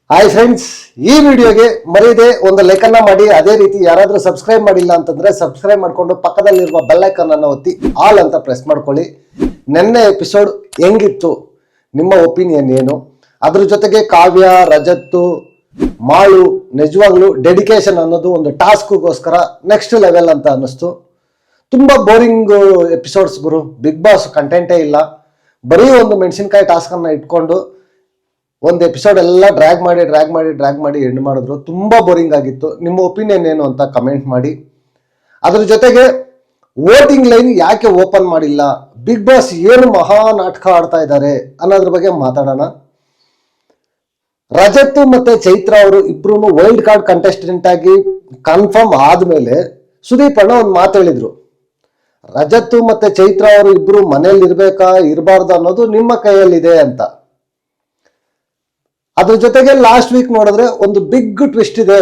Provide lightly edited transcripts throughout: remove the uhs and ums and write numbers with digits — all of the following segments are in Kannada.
ಹಾಯ್ ಫ್ರೆಂಡ್ಸ್, ಈ ವಿಡಿಯೋಗೆ ಮರೀದೆ ಒಂದು ಲೈಕ್ ಅನ್ನ ಮಾಡಿ. ಅದೇ ರೀತಿ ಯಾರಾದ್ರೂ ಸಬ್ಸ್ಕ್ರೈಬ್ ಮಾಡಿಲ್ಲ ಅಂತಂದ್ರೆ ಸಬ್ಸ್ಕ್ರೈಬ್ ಮಾಡ್ಕೊಂಡು ಪಕ್ಕದಲ್ಲಿರುವ ಬೆಲ್ ಐಕಾನ್ ಅನ್ನು ಒತ್ತಿ ಆಲ್ ಅಂತ ಪ್ರೆಸ್ ಮಾಡ್ಕೊಳ್ಳಿ. ನೆನ್ನೆ ಎಪಿಸೋಡ್ ಹೆಂಗಿತ್ತು, ನಿಮ್ಮ ಒಪಿನಿಯನ್ ಏನು? ಅದ್ರ ಜೊತೆಗೆ ಕಾವ್ಯ, ರಜತ್ತು, ಮಾಳು ನಿಜವಾಗ್ಲೂ ಡೆಡಿಕೇಶನ್ ಅನ್ನೋದು ಒಂದು ಟಾಸ್ಕ್ಗೋಸ್ಕರ ನೆಕ್ಸ್ಟ್ ಲೆವೆಲ್ ಅಂತ ಅನ್ನಿಸ್ತು. ತುಂಬಾ ಬೋರಿಂಗ್ ಎಪಿಸೋಡ್ಸ್ ಗುರು. ಬಿಗ್ ಬಾಸ್ ಕಂಟೆಂಟೇ ಇಲ್ಲ, ಬರೀ ಒಂದು ಮೆಣಸಿನ್ಕಾಯಿ ಟಾಸ್ಕ್ ಅನ್ನ ಇಟ್ಕೊಂಡು ಒಂದು ಎಪಿಸೋಡ್ ಎಲ್ಲ ಡ್ರ್ಯಾಗ್ ಮಾಡಿ ಎಂಡ್ ಮಾಡಿದ್ರು. ತುಂಬಾ ಬೋರಿಂಗ್ ಆಗಿತ್ತು. ನಿಮ್ಮ ಒಪಿನಿಯನ್ ಏನು ಅಂತ ಕಮೆಂಟ್ ಮಾಡಿ. ಅದ್ರ ಜೊತೆಗೆ ವೋಟಿಂಗ್ ಲೈನ್ ಯಾಕೆ ಓಪನ್ ಮಾಡಿಲ್ಲ, ಬಿಗ್ ಬಾಸ್ ಏನು ಮಹಾ ನಾಟಕ ಆಡ್ತಾ ಇದ್ದಾರೆ ಅನ್ನೋದ್ರ ಬಗ್ಗೆ ಮಾತಾಡೋಣ. ರಜತ್ ಮತ್ತೆ ಚೈತ್ರ ಅವರು ಇಬ್ರು ವೈಲ್ಡ್ ಕಾರ್ಡ್ ಕಂಟೆಸ್ಟೆಂಟ್ ಆಗಿ ಕನ್ಫರ್ಮ್ ಆದ್ಮೇಲೆ ಸುದೀಪ್ ಅಣ್ಣ ಒಂದು ಮಾತು ಹೇಳಿದ್ರು, ರಜತ್ ಮತ್ತೆ ಚೈತ್ರ ಅವರು ಇಬ್ರು ಮನೇಲಿ ಇರ್ಬೇಕಾ ಇರಬಾರ್ದು ಅನ್ನೋದು ನಿಮ್ಮ ಕೈಯಲ್ಲಿದೆ ಅಂತ. ಅದ್ರ ಜೊತೆಗೆ ಲಾಸ್ಟ್ ವೀಕ್ ನೋಡಿದ್ರೆ ಒಂದು ಬಿಗ್ ಟ್ವಿಸ್ಟ್ ಇದೆ,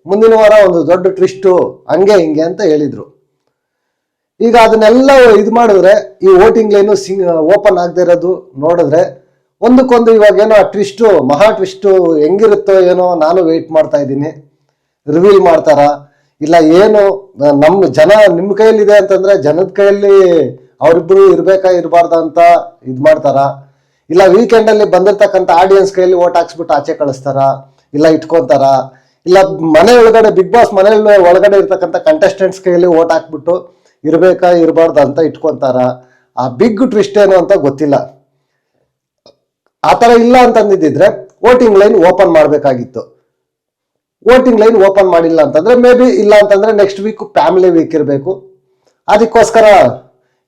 ಮುಂದಿನ ವಾರ ಒಂದು ದೊಡ್ಡ ಟ್ವಿಸ್ಟ್, ಹಂಗೆ ಹಿಂಗೆ ಅಂತ ಹೇಳಿದ್ರು. ಈಗ ಅದನ್ನೆಲ್ಲ ಇದು ಮಾಡಿದ್ರೆ ಈ ವೋಟಿಂಗ್ ಲೈನು ಓಪನ್ ಆಗದೆ ಇರೋದು ನೋಡಿದ್ರೆ ಒಂದಕ್ಕೊಂದು ಇವಾಗೇನೋ ಆ ಟ್ವಿಸ್ಟು, ಮಹಾ ಟ್ವಿಸ್ಟು ಹೆಂಗಿರುತ್ತೋ ಏನೋ ನಾನು ವೆಯ್ಟ್ ಮಾಡ್ತಾ ಇದ್ದೀನಿ. ರಿವೀಲ್ ಮಾಡ್ತಾರ ಇಲ್ಲ ಏನು, ನಮ್ಮ ಜನ ನಿಮ್ಮ ಕೈಯಲ್ಲಿದೆ ಅಂತಂದ್ರೆ ಜನದ ಕೈಯಲ್ಲಿ ಅವರಿಬ್ರು ಇರ್ಬೇಕಾ ಇರಬಾರ್ದ ಅಂತ ಇದು ಮಾಡ್ತಾರ, ಇಲ್ಲ ವೀಕೆಂಡ್ ಅಲ್ಲಿ ಬಂದಿರ್ತಕ್ಕಂಥ ಆಡಿಯನ್ಸ್ ಕೈಯಲ್ಲಿ ಓಟ್ ಹಾಕ್ಸ್ಬಿಟ್ಟು ಆಚೆ ಕಳಿಸ್ತಾರ, ಇಲ್ಲ ಇಟ್ಕೊಂತಾರ, ಇಲ್ಲ ಮನೆ ಒಳಗಡೆ ಬಿಗ್ ಬಾಸ್ ಮನೆ ಒಳಗಡೆ ಇರ್ತಕ್ಕಂಥ ಕಂಟೆಸ್ಟೆಂಟ್ಸ್ ಕೈಯಲ್ಲಿ ಓಟ್ ಹಾಕ್ಬಿಟ್ಟು ಇರ್ಬೇಕಾ ಇರಬಾರ್ದ ಅಂತ ಇಟ್ಕೊಂತಾರ. ಆ ಬಿಗ್ ಟ್ವಿಸ್ಟ್ ಏನು ಅಂತ ಗೊತ್ತಿಲ್ಲ. ಆ ಥರ ಇಲ್ಲ ಅಂತಂದಿದ್ರೆ ವೋಟಿಂಗ್ ಲೈನ್ ಓಪನ್ ಮಾಡಬೇಕಾಗಿತ್ತು. ವೋಟಿಂಗ್ ಲೈನ್ ಓಪನ್ ಮಾಡಿಲ್ಲ ಅಂತಂದ್ರೆ ಮೇ ಬಿ, ಇಲ್ಲ ಅಂತಂದ್ರೆ ನೆಕ್ಸ್ಟ್ ವೀಕ್ ಫ್ಯಾಮಿಲಿ ವೀಕ್ ಇರಬೇಕು. ಅದಕ್ಕೋಸ್ಕರ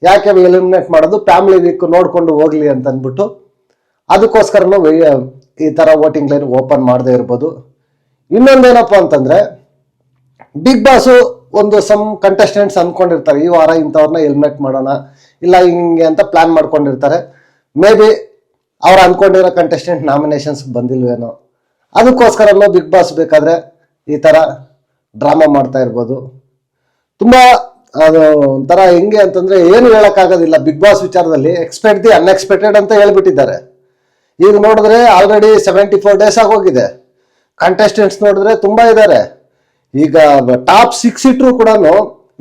ಯಾಕೆ ಎಲಿಮಿನೇಟ್ ಮಾಡೋದು, ಫ್ಯಾಮಿಲಿ ವೀಕ್ ನೋಡ್ಕೊಂಡು ಹೋಗ್ಲಿ ಅಂತ ಅಂದ್ಬಿಟ್ಟು ಅದಕ್ಕೋಸ್ಕರನೂ ಈ ತರ ವೋಟಿಂಗ್ ಲೈನ್ ಓಪನ್ ಮಾಡದೇ ಇರ್ಬೋದು. ಇನ್ನೊಂದೇನಪ್ಪ ಅಂತಂದ್ರೆ ಬಿಗ್ ಬಾಸ್ ಒಂದು ಸಮ್ ಕಂಟೆಸ್ಟೆಂಟ್ಸ್ ಅನ್ಕೊಂಡಿರ್ತಾರೆ, ಈ ವಾರ ಇಂಥವ್ರನ್ನ ಎಲಿಮಿನೇಟ್ ಮಾಡೋಣ ಇಲ್ಲ ಹಿಂಗೆ ಅಂತ ಪ್ಲಾನ್ ಮಾಡ್ಕೊಂಡಿರ್ತಾರೆ. ಮೇ ಬಿ ಅವ್ರು ಅನ್ಕೊಂಡಿರೋ ಕಂಟೆಸ್ಟೆಂಟ್ ನಾಮಿನೇಷನ್ಸ್ ಬಂದಿಲ್ವೇನೋ, ಅದಕ್ಕೋಸ್ಕರನೂ ಬಿಗ್ ಬಾಸ್ ಬೇಕಾದ್ರೆ ಈ ತರ ಡ್ರಾಮಾ ಮಾಡ್ತಾ ಇರ್ಬೋದು. ತುಂಬಾ ಅದು ಒಂಥರ ಹೆಂಗೆ ಅಂತಂದ್ರೆ ಏನು ಹೇಳಕ್ಕಾಗೋದಿಲ್ಲ. ಬಿಗ್ ಬಾಸ್ ವಿಚಾರದಲ್ಲಿ ಎಕ್ಸ್ಪೆಕ್ಟ್ ದಿ ಅನ್ಎಕ್ಸ್ಪೆಕ್ಟೆಡ್ ಅಂತ ಹೇಳ್ಬಿಟ್ಟಿದ್ದಾರೆ. ಈಗ ನೋಡಿದ್ರೆ ಆಲ್ರೆಡಿ 74 days ಆಗೋಗಿದೆ. ಕಂಟೆಸ್ಟೆಂಟ್ಸ್ ನೋಡಿದ್ರೆ ತುಂಬಾ ಇದ್ದಾರೆ. ಈಗ ಟಾಪ್ 6 ಇಟ್ರು ಕೂಡ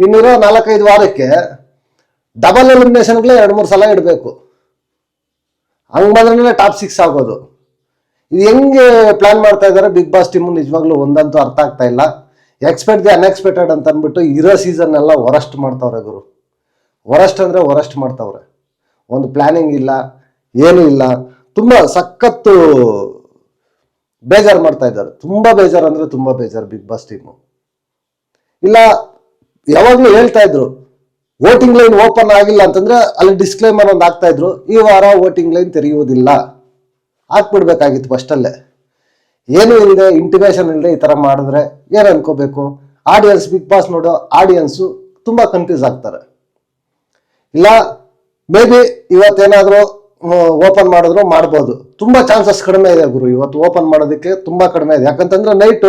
ಇನ್ನಿರೋ 4-5 ವಾರಕ್ಕೆ ಡಬಲ್ ಎಲಿಮಿನೇಷನ್ಗಳೇ 2-3 ಸಲ ಇಡಬೇಕು. ಹಂಗ್ ಬಂದ್ರೆ ಟಾಪ್ 6 ಆಗೋದು. ಇದು ಹೆಂಗೆ ಪ್ಲಾನ್ ಮಾಡ್ತಾ ಇದ್ದಾರೆ ಬಿಗ್ ಬಾಸ್ ಟೀಮು, ನಿಜವಾಗ್ಲೂ ಒಂದಂತೂ ಅರ್ಥ ಆಗ್ತಾ ಇಲ್ಲ. ಎಕ್ಸ್ಪೆಕ್ಟ್ ದಿ ಅನ್ಎಕ್ಸ್ಪೆಕ್ಟೆಡ್ ಅಂತ ಅಂದ್ಬಿಟ್ಟು ಇರೋ ಸೀಸನ್ ಎಲ್ಲ ವರಸ್ಟ್ ಮಾಡ್ತಾವ್ರೆ ಗುರು. ವರಸ್ಟ್ ಅಂದ್ರೆ ವರಸ್ಟ್ ಮಾಡ್ತಾವ್ರೆ. ಒಂದು ಪ್ಲಾನಿಂಗ್ ಇಲ್ಲ, ಏನೂ ಇಲ್ಲ. ತುಂಬಾ ಸಖತ್ತು ಬೇಜಾರು ಮಾಡ್ತಾ ಇದ್ದಾರೆ. ತುಂಬಾ ಬೇಜಾರು ಅಂದ್ರೆ ತುಂಬಾ ಬೇಜಾರು ಬಿಗ್ ಬಾಸ್ ಟೀಮು. ಇಲ್ಲ ಯಾವಾಗ್ಲೂ ಹೇಳ್ತಾ ಇದ್ರು ವೋಟಿಂಗ್ ಲೈನ್ ಓಪನ್ ಆಗಿಲ್ಲ ಅಂತಂದ್ರೆ ಅಲ್ಲಿ ಡಿಸ್ಕ್ಲೇಮರ್ ಒಂದು ಆಗ್ತಾ ಇದ್ರು, ಈ ವಾರ ವೋಟಿಂಗ್ ಲೈನ್ ತೆರೆಯುವುದಿಲ್ಲ. ಹಾಕ್ಬಿಡ್ಬೇಕಾಗಿತ್ತು ಫಸ್ಟ್ ಅಲ್ಲೇ. ಏನು ಇಲ್ಲದೆ, ಇಂಟಿಮೇಷನ್ ಇಲ್ಲದೆ ಈ ತರ ಮಾಡಿದ್ರೆ ಏನ್ ಅನ್ಕೋಬೇಕು ಆಡಿಯನ್ಸ್? ಬಿಗ್ ಬಾಸ್ ನೋಡೋ ಆಡಿಯನ್ಸು ತುಂಬಾ ಕನ್ಫ್ಯೂಸ್ ಆಗ್ತಾರೆ. ಇಲ್ಲ ಮೇ ಬಿ ಇವತ್ತೇನಾದ್ರೂ ಓಪನ್ ಮಾಡಿದ್ರು ಮಾಡ್ಬೋದು. ತುಂಬಾ ಚಾನ್ಸಸ್ ಕಡಿಮೆ ಇದೆ ಗುರು, ಇವತ್ತು ಓಪನ್ ಮಾಡೋದಕ್ಕೆ ತುಂಬಾ ಕಡಿಮೆ ಇದೆ. ಯಾಕಂತಂದ್ರೆ ನೈಟು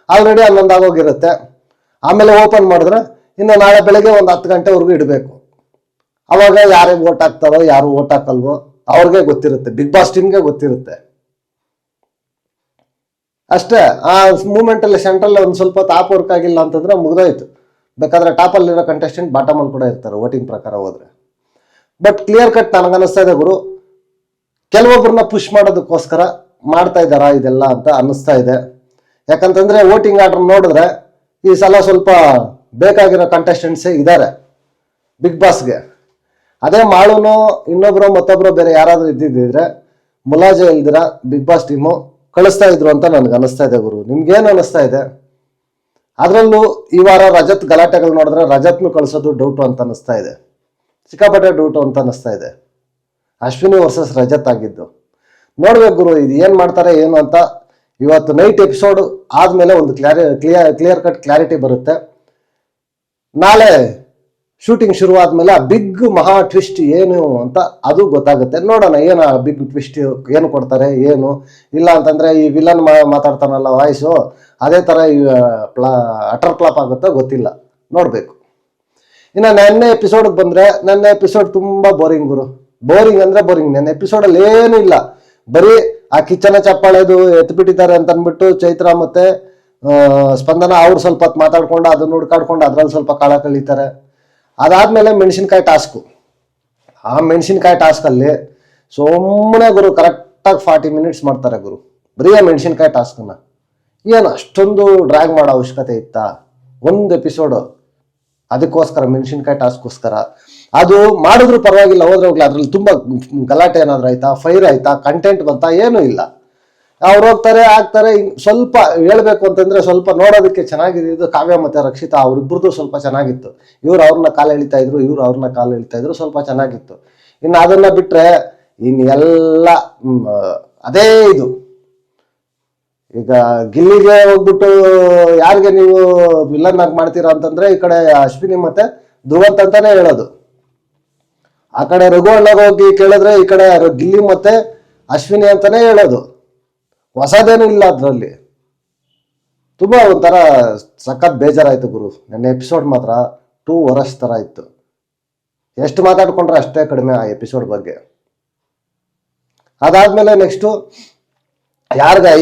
ಆಲ್ರೆಡಿ 11 ಆಗೋಗಿರುತ್ತೆ. ಆಮೇಲೆ ಓಪನ್ ಮಾಡಿದ್ರೆ ಇನ್ನು ನಾಳೆ ಬೆಳಗ್ಗೆ ಒಂದು 10 ಗಂಟೆವರೆಗೂ ಇಡಬೇಕು. ಅವಾಗ ಯಾರಿಗೆ ಓಟ್ ಹಾಕ್ತಾರೋ ಯಾರು ಓಟ್ ಹಾಕಲ್ವೋ ಅವ್ರಿಗೆ ಗೊತ್ತಿರುತ್ತೆ, ಬಿಗ್ ಬಾಸ್ ಟೀಮ್ಗೆ ಗೊತ್ತಿರುತ್ತೆ ಅಷ್ಟೇ. ಆ ಮೂಮೆಂಟ್ ಅಲ್ಲಿ ಸೆಂಟ್ರಲ್ ಒಂದು ಸ್ವಲ್ಪ ಟಾಪ್ ವರ್ಕ್ ಆಗಿಲ್ಲ ಅಂತಂದ್ರೆ ಮುಗ್ದೋಯ್ತು. ಬೇಕಾದ್ರೆ ಟಾಪ್ ಅಲ್ಲಿರೋ ಕಂಟೆಸ್ಟೆಂಟ್ ಬಾಟಮ್ ಅಲ್ಲಿ ಕೂಡ ಇರ್ತಾರೆ ವೋಟಿಂಗ್ ಪ್ರಕಾರ ಹೋದ್ರೆ. ಬಟ್ ಕ್ಲಿಯರ್ ಕಟ್ ನನಗನ್ನಿಸ್ತಾ ಇದೆ ಗುರು, ಕೆಲವೊಬ್ಬರನ್ನ ಪುಷ್ ಮಾಡೋದಕ್ಕೋಸ್ಕರ ಮಾಡ್ತಾ ಇದ್ದಾರಾ ಇದೆಲ್ಲ ಅಂತ ಅನ್ನಿಸ್ತಾ ಇದೆ. ಯಾಕಂತಂದ್ರೆ ವೋಟಿಂಗ್ ಆರ್ಡರ್ ನೋಡಿದ್ರೆ ಈ ಸಲ ಸ್ವಲ್ಪ ಬೇಕಾಗಿರೋ ಕಂಟೆಸ್ಟೆಂಟ್ಸೇ ಇದ್ದಾರೆ ಬಿಗ್ ಬಾಸ್ಗೆ. ಅದೇ ಮಾಳುನೋ ಇನ್ನೊಬ್ರು ಮತ್ತೊಬ್ರು ಬೇರೆ ಯಾರಾದ್ರೂ ಇದ್ದಿದ್ರೆ ಮುಲಾಜೆ ಇಲ್ದಿರ ಬಿಗ್ ಬಾಸ್ ಟೀಮು ಕಳಿಸ್ತಾ ಇದ್ರು ಅಂತ ನನ್ಗೆ ಅನಿಸ್ತಾ ಇದೆ ಗುರು. ನಿಮ್ಗೇನು ಅನಿಸ್ತಾ ಇದೆ? ಅದರಲ್ಲೂ ಈ ವಾರ ರಜತ್ ಗಲಾಟೆಗಳು ನೋಡಿದ್ರೆ ರಜತ್ನು ಕಳಿಸೋದು ಡೌಟು ಅಂತ ಅನಿಸ್ತಾ ಇದೆ. ಸಿಕ್ಕಾಪಟ್ಟೆ ಡೌಟು ಅಂತ ಅನಿಸ್ತಾ ಇದೆ. ಅಶ್ವಿನಿ ವರ್ಸಸ್ ರಜತ್ ಆಗಿದ್ದು ನೋಡ್ಬೇಕು ಗುರು, ಇದು ಏನ್ ಮಾಡ್ತಾರೆ ಏನು ಅಂತ. ಇವತ್ತು ನೈಟ್ ಎಪಿಸೋಡ್ ಆದ್ಮೇಲೆ ಒಂದು ಕ್ಲಿಯರ್ ಕಟ್ ಕ್ಲಾರಿಟಿ ಬರುತ್ತೆ. ನಾಳೆ ಶೂಟಿಂಗ್ ಶುರು ಆದ್ಮೇಲೆ ಆ ಬಿಗ್ ಮಹಾ ಟ್ವಿಸ್ಟ್ ಏನು ಅಂತ ಅದು ಗೊತ್ತಾಗುತ್ತೆ. ನೋಡೋಣ ಏನು ಆ ಬಿಗ್ ಟ್ವಿಸ್ಟ್ ಏನು ಕೊಡ್ತಾರೆ ಏನು ಇಲ್ಲ ಅಂತಂದ್ರೆ ಈ ವಿಲನ್ ಮಾತಾಡ್ತಾನಲ್ಲ ವಾಯ್ಸು, ಅದೇ ತರ ಅಟರ್ ಫ್ಲಾಪ್ ಆಗುತ್ತೋ ಗೊತ್ತಿಲ್ಲ, ನೋಡ್ಬೇಕು. ಇನ್ನು ನೆನ್ನೆ ಎಪಿಸೋಡ್ಗೆ ಬಂದ್ರೆ ನೆನ್ನೆ ಎಪಿಸೋಡ್ ತುಂಬಾ ಬೋರಿಂಗ್ ಗುರು. ಬೋರಿಂಗ್ ಅಂದ್ರೆ ಬೋರಿಂಗ್. ನೆನ್ನೆ ಎಪಿಸೋಡಲ್ಲಿ ಏನೂ ಇಲ್ಲ, ಬರೀ ಆ ಕಿಚ್ಚನ ಚಪ್ಪಾಳೆದು ಎತ್ಬಿಟ್ಟಿದ್ದಾರೆ ಅಂತ ಅಂದ್ಬಿಟ್ಟು ಚೈತ್ರ ಮತ್ತೆ ಸ್ಪಂದನ ಅವ್ರು ಸ್ವಲ್ಪ ಹೊತ್ತು ಮಾತಾಡ್ಕೊಂಡು ಅದನ್ನ ಹುಡ್ಕಾಡ್ಕೊಂಡು ಅದ್ರಲ್ಲಿ ಸ್ವಲ್ಪ ಕಾಲ ಕಳೀತಾರೆ. ಅದಾದ್ಮೇಲೆ ಮೆಣಸಿನ್ಕಾಯಿ ಟಾಸ್ಕು. ಆ ಮೆಣಸಿನ್ಕಾಯಿ ಟಾಸ್ಕಲ್ಲಿ ಸುಮ್ಮನೆ ಗುರು ಕರೆಕ್ಟಾಗಿ 40 ಮಿನಿಟ್ಸ್ ಮಾಡ್ತಾರೆ ಗುರು, ಬರೀ ಮೆಣಸಿನ್ಕಾಯಿ ಟಾಸ್ಕನ್ನ. ಏನು ಅಷ್ಟೊಂದು ಡ್ರ್ಯಾಗ್ ಮಾಡೋ ಅವಶ್ಯಕತೆ ಇತ್ತಾ ಒಂದು ಎಪಿಸೋಡು? ಅದಕ್ಕೋಸ್ಕರ ಮೆಣಸಿನ್ಕಾಯಿ ಟಾಸ್ಕ್ಗೋಸ್ಕರ ಅದು ಮಾಡಿದ್ರು ಪರವಾಗಿಲ್ಲ, ಹೋದ್ರೆ ಹೋಗ್ಲಿ. ಅದ್ರಲ್ಲಿ ತುಂಬಾ ಗಲಾಟೆ ಏನಾದ್ರು ಆಯ್ತಾ, ಫೈರ್ ಆಯ್ತಾ, ಕಂಟೆಂಟ್ ಬಂತಾ? ಏನೂ ಇಲ್ಲ. ಅವ್ರು ಹೋಗ್ತಾರೆ ಆಗ್ತಾರೆ. ಸ್ವಲ್ಪ ಹೇಳ್ಬೇಕು ಅಂತಂದ್ರೆ ಸ್ವಲ್ಪ ನೋಡೋದಕ್ಕೆ ಚೆನ್ನಾಗಿದೆ. ಕಾವ್ಯ ಮತ್ತೆ ರಕ್ಷಿತಾ ಅವ್ರಿಬ್ರದ್ದು ಸ್ವಲ್ಪ ಚೆನ್ನಾಗಿತ್ತು. ಇವ್ರು ಅವ್ರನ್ನ ಕಾಲು ಎಳಿತಾ ಇದ್ರು, ಇವ್ರು ಅವ್ರನ್ನ ಕಾಲು ಎಳಿತಾ ಇದ್ರು, ಸ್ವಲ್ಪ ಚೆನ್ನಾಗಿತ್ತು. ಇನ್ನು ಅದನ್ನ ಬಿಟ್ರೆ ಎಲ್ಲ ಅದೇ ಇದು. ಈಗ ಗಿಲ್ಲಿಗೆ ಹೋಗ್ಬಿಟ್ಟು ಯಾರಿಗೆ ನೀವು ವಿಲನ್ ಆಗಿ ಮಾಡ್ತೀರಾ ಅಂತಂದ್ರೆ ಈ ಕಡೆ ಅಶ್ವಿನಿ ಮತ್ತೆ ಧ್ರುವಂತ್ ಅಂತಾನೆ ಹೇಳೋದು. ಆ ಕಡೆ ರಘು ಅಣ್ಣಗೆ ಹೋಗಿ ಕೇಳಿದ್ರೆ ಈ ಕಡೆ ಗಿಲ್ಲಿ ಮತ್ತೆ ಅಶ್ವಿನಿ ಅಂತಾನೆ ಹೇಳೋದು. ಹೊಸದೇನು ಇಲ್ಲ ಅದ್ರಲ್ಲಿ. ತುಂಬಾ ಒಂಥರ ಸಖತ್ ಬೇಜಾರಾಯ್ತು ಗುರು. ನನ್ನ ಎಪಿಸೋಡ್ ಮಾತ್ರ 2 ವರ್ಷ ತರ ಇತ್ತು. ಎಷ್ಟು ಮಾತಾಡ್ಕೊಂಡ್ರೆ ಅಷ್ಟೇ ಕಡಿಮೆ ಆ ಎಪಿಸೋಡ್ ಬಗ್ಗೆ. ಅದಾದ್ಮೇಲೆ ನೆಕ್ಸ್ಟು ಯಾರಿಗೆ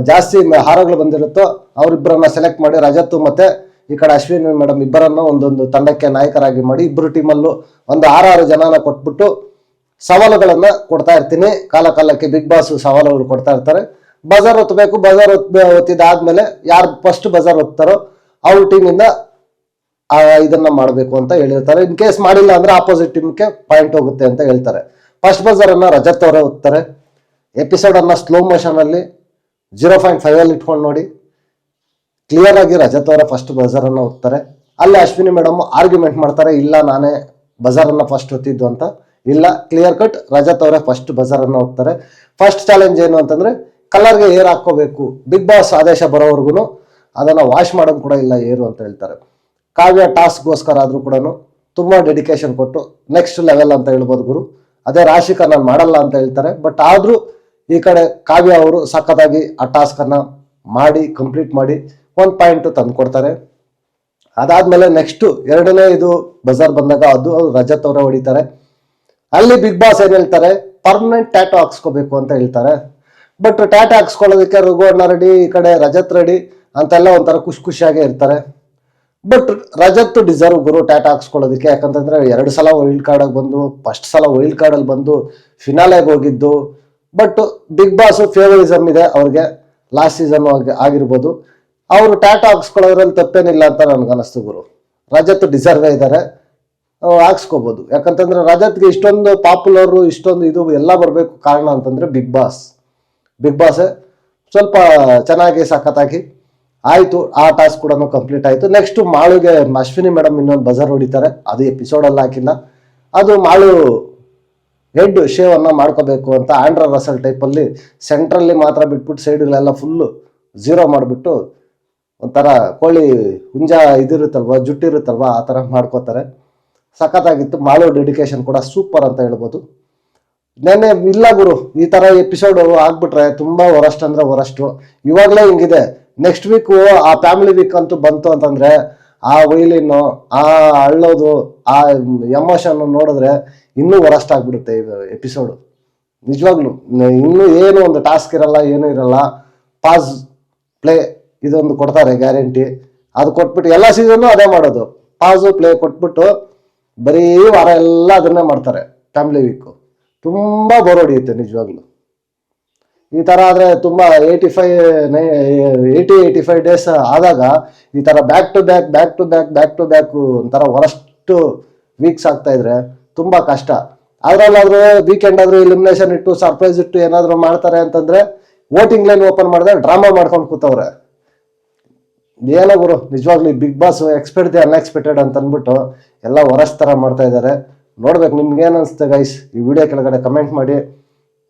ಜಾಸ್ತಿ ಹಾರಗಳು ಬಂದಿರುತ್ತೋ ಅವ್ರಿಬ್ಬರನ್ನ ಸೆಲೆಕ್ಟ್ ಮಾಡಿ ರಜತ್ ಮತ್ತೆ ಈ ಕಡೆ ಅಶ್ವಿನಿ ಮೇಡಮ್ ಇಬ್ಬರನ್ನ ಒಂದೊಂದು ತಂಡಕ್ಕೆ ನಾಯಕರಾಗಿ ಮಾಡಿ ಇಬ್ಬರು ಟೀಮಲ್ಲೂ ಒಂದು 6 ಜನನ ಕೊಟ್ಬಿಟ್ಟು ಸವಾಲುಗಳನ್ನ ಕೊಡ್ತಾ ಇರ್ತೀನಿ. ಕಾಲಕ್ಕೆ ಬಿಗ್ ಬಾಸ್ ಸವಾಲುಗಳು ಕೊಡ್ತಾ ಇರ್ತಾರೆ. ಬಜಾರ್ ಒತ್ತಬೇಕು. ಬಜಾರ್ ಒತ್ತಿದಾದ್ಮೇಲೆ ಯಾರು ಫಸ್ಟ್ ಬಜಾರ್ ಒತ್ತಾರೋ ಅವ್ರ ಟೀಮಿಂದ ಇದನ್ನ ಮಾಡಬೇಕು ಅಂತ ಹೇಳಿರ್ತಾರೆ. ಇನ್ ಕೇಸ್ ಮಾಡಿಲ್ಲ ಅಂದ್ರೆ ಆಪೋಸಿಟ್ ಟೀಮ್ಗೆ ಪಾಯಿಂಟ್ ಹೋಗುತ್ತೆ ಅಂತ ಹೇಳ್ತಾರೆ. ಫಸ್ಟ್ ಬಜಾರ್ ಅನ್ನ ರಜತ್ ಅವರೇ ಒತ್ತಾರೆ. ಎಪಿಸೋಡ್ ಅನ್ನ ಸ್ಲೋ ಮೋಷನ್ ಅಲ್ಲಿ 0.5 ಅಲ್ಲಿ ಇಟ್ಕೊಂಡು ನೋಡಿ. ಕ್ಲಿಯರ್ ಆಗಿ ರಜತ್ ಅವರ ಫಸ್ಟ್ ಬಜಾರ್ ಅನ್ನ ಒತ್ತಾರೆ. ಅಲ್ಲಿ ಅಶ್ವಿನಿ ಮೇಡಮ್ ಆರ್ಗ್ಯುಮೆಂಟ್ ಮಾಡ್ತಾರೆ, ಇಲ್ಲ ನಾನೇ ಬಜಾರ್ ಅನ್ನ ಫಸ್ಟ್ ಒತ್ತಿದ್ದು ಅಂತ. ಇಲ್ಲ, ಕ್ಲಿಯರ್ ಕಟ್ ರಜತ್ ಅವರೇ ಫಸ್ಟ್ ಬಜಾರ್ ಅನ್ನ ಒತ್ತಾರೆ. ಫಸ್ಟ್ ಚಾಲೆಂಜ್ ಏನು ಅಂತಂದ್ರೆ ಕಲರ್ಗೆ ಏರ್ ಹಾಕೋಬೇಕು. ಬಿಗ್ ಬಾಸ್ ಆದೇಶ ಬರೋವರೆಗೂ ಅದನ್ನ ವಾಶ್ ಮಾಡೋದು ಕೂಡ ಇಲ್ಲ ಏರು ಅಂತ ಹೇಳ್ತಾರೆ. ಕಾವ್ಯ ಟಾಸ್ಕ್ಗೋಸ್ಕರ ಆದ್ರೂ ಕೂಡ ತುಂಬಾ ಡೆಡಿಕೇಶನ್ ಕೊಟ್ಟು ನೆಕ್ಸ್ಟ್ ಲೆವೆಲ್ ಅಂತ ಹೇಳ್ಬೋದು ಗುರು. ಅದೇ ರಾಶಿಕಾ ನಾನು ಮಾಡಲ್ಲ ಅಂತ ಹೇಳ್ತಾರೆ. ಬಟ್ ಆದ್ರೂ ಈ ಕಡೆ ಕಾವ್ಯ ಅವರು ಸಖತ್ತಾಗಿ ಆ ಟಾಸ್ಕ್ ಅನ್ನ ಮಾಡಿ ಕಂಪ್ಲೀಟ್ ಮಾಡಿ 1 ಪಾಯಿಂಟ್ ತಂದು ಕೊಡ್ತಾರೆ. ಅದಾದ್ಮೇಲೆ ನೆಕ್ಸ್ಟ್ 2ನೇ ಇದು ಬಜಾರ್ ಬಂದಾಗ ಅದು ರಜತ್ ಅವರೇ ಹೊಡಿತಾರೆ. ಅಲ್ಲಿ ಬಿಗ್ ಬಾಸ್ ಏನ್ ಹೇಳ್ತಾರೆ, ಪರ್ಮನೆಂಟ್ ಟ್ಯಾಟೋ ಹಾಕ್ಸ್ಕೋಬೇಕು ಅಂತ ಹೇಳ್ತಾರೆ. ಬಟ್ ಟ್ಯಾಟೋ ಹಾಕ್ಸ್ಕೊಳ್ಳೋದಕ್ಕೆ ರಘು ಅಣ್ಣ ರೆಡಿ, ಈ ಕಡೆ ರಜತ್ ರೆಡಿ ಅಂತೆಲ್ಲ ಒಂಥರ ಖುಷಿಯಾಗೇ ಇರ್ತಾರೆ. ಬಟ್ ರಜತ್ ಡಿಸರ್ವ್ ಗುರು ಟ್ಯಾಟೋ ಹಾಕ್ಸ್ಕೊಳ್ಳೋದಕ್ಕೆ. ಯಾಕಂತಂದ್ರೆ 2 ಸಲ ವೈಲ್ಡ್ ಕಾರ್ಡ್ ಆಗಿ ಬಂದು, ಫಸ್ಟ್ ಸಲ ವೈಲ್ಡ್ ಕಾರ್ಡ್ ಅಲ್ಲಿ ಬಂದು ಫಿನಾಲೆಗೆ ಹೋಗಿದ್ದು. ಬಟ್ ಬಿಗ್ ಬಾಸ್ ಫೇವರಿಸಮ್ ಇದೆ ಅವ್ರಿಗೆ, ಲಾಸ್ಟ್ ಸೀಸನ್ ಆಗಿರ್ಬೋದು. ಅವರು ಟ್ಯಾಟೋ ಹಾಕ್ಸ್ಕೊಳ್ಳೋದ್ರಲ್ಲಿ ತಪ್ಪೇನಿಲ್ಲ ಅಂತ ನನ್ಗನ್ನಿಸ್ತು ಗುರು. ರಜತ್ ಡಿಸರ್ವೇ ಇದ್ದಾರೆ, ಹಾಕ್ಸ್ಕೋಬಹುದು. ಯಾಕಂತಂದ್ರೆ ರಜತ್ಗೆ ಇಷ್ಟೊಂದು ಪಾಪ್ಯುಲರ್, ಇಷ್ಟೊಂದು ಇದು ಎಲ್ಲ ಬರಬೇಕು ಕಾರಣ ಅಂತಂದ್ರೆ ಬಿಗ್ ಬಾಸ್ ಸ್ವಲ್ಪ ಚೆನ್ನಾಗಿ ಸಖತ್ತಾಗಿ ಆಯ್ತು. ಆ ಟಾಸ್ಕ್ ಕೂಡ ಕಂಪ್ಲೀಟ್ ಆಯ್ತು. ನೆಕ್ಸ್ಟ್ ಮಾಳುಗೆ ಅಶ್ವಿನಿ ಮೇಡಮ್ ಇನ್ನೊಂದು ಬಜಾರ್ ಹೊಡಿತಾರೆ. ಅದು ಎಪಿಸೋಡ್ ಅಲ್ಲಿ ಹಾಕಿಲ್ಲ. ಅದು ಮಾಳು ಹೆಡ್ ಶೇವ್ ಅನ್ನ ಮಾಡ್ಕೋಬೇಕು ಅಂತ ಆಂಡ್ರಾ ರಸಲ್ ಟೈಪ್ ಅಲ್ಲಿ ಸೆಂಟ್ರಲ್ಲಿ ಮಾತ್ರ ಬಿಟ್ಬಿಟ್ಟು ಸೈಡ್ಗಳೆಲ್ಲ ಫುಲ್ಲು 0 ಮಾಡಿಬಿಟ್ಟು ಒಂಥರ ಕೋಳಿ ಹುಂಜ ಇದಿರುತ್ತಲ್ವಾ, ಜುಟ್ಟಿರುತ್ತಲ್ವಾ, ಆ ಥರ ಮಾಡ್ಕೋತಾರೆ. ಸಖತ್ತಾಗಿತ್ತು. ಮಾಳು ಡೆಡಿಕೇಶನ್ ಕೂಡ ಸೂಪರ್ ಅಂತ ಹೇಳ್ಬೋದು. ನೆನ್ನೆ ಇಲ್ಲ ಗುರು, ಈ ತರ ಎಪಿಸೋಡ್ ಆಗ್ಬಿಟ್ರೆ ತುಂಬಾ ವರಸ್ಟ್ ಅಂದ್ರೆ ವರಷ್ಟು. ಇವಾಗಲೇ ಹಿಂಗಿದೆ. ನೆಕ್ಸ್ಟ್ ವೀಕ್ ಆ ಫ್ಯಾಮಿಲಿ ವೀಕ್ ಅಂತೂ ಬಂತು ಅಂತಂದ್ರೆ ಆ ವೈಲಿನ್ನು, ಆ ಅಳ್ಳೋದು, ಆ ಎಮೋಷನ್ ನೋಡಿದ್ರೆ ಇನ್ನೂ ವರಸ್ಟ್ ಆಗ್ಬಿಡುತ್ತೆ ಇದು ಎಪಿಸೋಡ್. ನಿಜವಾಗ್ಲು ಇನ್ನೂ ಏನು ಒಂದು ಟಾಸ್ಕ್ ಇರಲ್ಲ, ಏನೂ ಇರಲ್ಲ. ಪಾಸ್ ಪ್ಲೇ ಇದೊಂದು ಕೊಡ್ತಾರೆ ಗ್ಯಾರಂಟಿ. ಅದು ಕೊಟ್ಬಿಟ್ಟು ಎಲ್ಲ ಸೀಸನ್ನು ಅದೇ ಮಾಡೋದು. ಪಾಸು ಪ್ಲೇ ಕೊಟ್ಬಿಟ್ಟು ಬರೀ ವಾರ ಎಲ್ಲ ಅದನ್ನೇ ಮಾಡ್ತಾರೆ. ಫ್ಯಾಮಿಲಿ ವೀಕು ತುಂಬಾ ಬೋರ್ ಹೊಡಿಯುತ್ತೆ ನಿಜವಾಗ್ಲು. ಈ ತರ ಆದ್ರೆ ತುಂಬಾ 85 ಡೇಸ್ ಆದಾಗ ಈ ತರ ಬ್ಯಾಕ್ ಟು ಬ್ಯಾಕ್ ಒಂಥರ ವರಸ್ಟ್ ವೀಕ್ಸ್ ಆಗ್ತಾ ಇದ್ರೆ ತುಂಬಾ ಕಷ್ಟ. ಅದ್ರಲ್ಲಾದ್ರೂ ವೀಕೆಂಡ್ ಆದ್ರೂ ಎಲಿಮಿನೇಷನ್ ಇಟ್ಟು ಸರ್ಪ್ರೈಸ್ ಇಟ್ಟು ಏನಾದ್ರು ಮಾಡ್ತಾರೆ ಅಂತಂದ್ರೆ ವೋಟಿಂಗ್ ಲೈನ್ ಓಪನ್ ಮಾಡಿದ್ರೆ ಡ್ರಾಮಾ ಮಾಡ್ಕೊಂಡು ಕೂತವ್ರೆ. ಏನೋ ಗುರು ನಿಜವಾಗ್ಲೂ big boss expect the unexpected ಅಂತ ಅಂದ್ಬಿಟ್ಟು ಎಲ್ಲ ವರಸ್ಟ್ ತರ ಮಾಡ್ತಾ ಇದ್ದಾರೆ. ನೋಡ್ಬೇಕು ನಿಮ್ಗೆ ಏನ್ ಅನ್ಸುತ್ತೆ ಗೈಸ್. ಈ ವಿಡಿಯೋ ಕೆಳಗಡೆ ಕಮೆಂಟ್ ಮಾಡಿ.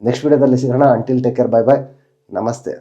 ನೆಕ್ಸ್ಟ್ ವಿಡಿಯೋದಲ್ಲಿ ಸಿಗೋಣ. Until take care, bye bye, ನಮಸ್ತೆ.